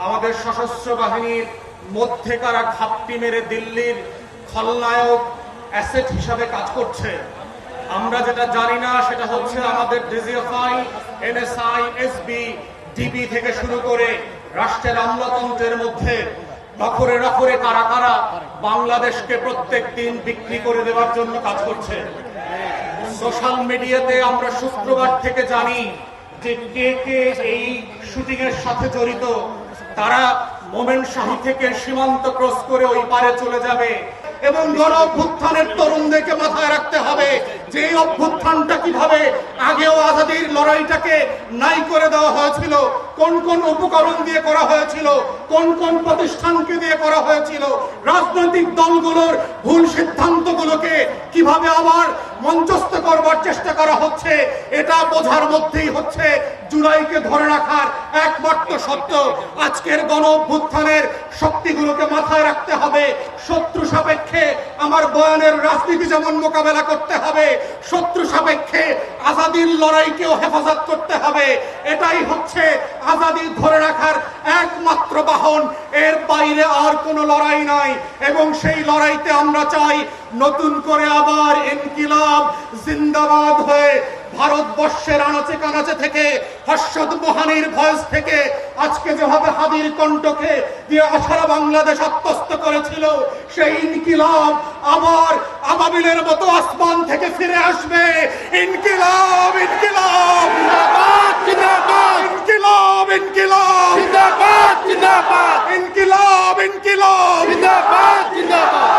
আমাদের সশস্ত্র বাহিনীর মধ্যে কারা ঘাপটি মেরে দিল্লির খলনায়ক অ্যাসেট হিসাবে কাজ করছে। আমরা যেটা জানি না সেটা হচ্ছে আমাদের ডিজিএফআই, এনএসআই, এসবি, ডিবি থেকে শুরু করে রাষ্ট্রের আমলাতন্ত্রের মধ্যে নখরে নখরে কারা কারা বাংলাদেশকে প্রত্যেক দিন বিক্রি করে দেওয়ার জন্য কাজ করছে। সোশ্যাল মিডিয়াতে আমরা শুক্রবার থেকে জানি যে কে কে এই শুটিং এর সাথে জড়িত। তারা মোমেন শাহী থেকে সীমান্ত ক্রস করে ওই পারে চলে যাবে এবং গণ অভ্যুত্থানের তরুণদেরকে মাথায় রাখতে হবে যে এই অভ্যুত্থানটা কিভাবে আগেও আজাদির লড়াইটাকে নাই করে দেওয়া হয়েছিল, কোন কোন উপকরণ দিয়ে করা হয়েছিল, কোন কোন প্রতিষ্ঠানকে দিয়ে করা হয়েছিল, রাজনৈতিক দলগুলোর ভুল সিদ্ধান্তগুলোকে কিভাবে আবার মঞ্চস্থ করবার চেষ্টা করা হচ্ছে। এটা বোঝার মধ্যেই হচ্ছে জুলাইকে ধরে রাখার একমাত্র সত্য। আজকের গণ অভ্যুত্থানের শক্তিগুলোকে মাথায় রাখতে হবে। শত্রু সাপেক্ষে আমার বয়ানের রাজনীতি যেমন মোকাবেলা করতে হবে, শত্রু সাপেক্ষে আজাদির লড়াইকেও হেফাজত করতে হবে। এটাই হচ্ছে আজাদি ধরে রাখার একমাত্র বাহন। এর বাইরে আর কোনো লড়াই নাই এবং সেই লড়াইতে আমরা চাই নতুন করে আবার ইনকিলাব জিন্দাবাদ হয়ে ভারতবর্ষের আনাচে কানাচে থেকে হর্ষদ মোহানির ভয়েস থেকে আজকে যেভাবে হাদির কণ্ঠকে দিয়ে সারা বাংলাদেশ আত্মস্থ করেছিল, সেই ইনকিলাব আবার আবাবিলের মতো আসমান থেকে ফিরে আসবে। ইনকিলাব ইনকিলাব জিন্দাবাদ, ইনকিলাব ইনকিলাব জিন্দাবাদ, জিন্দাবাদ ইনকিলাব ইনকিলাব জিন্দাবাদ, জিন্দাবাদ।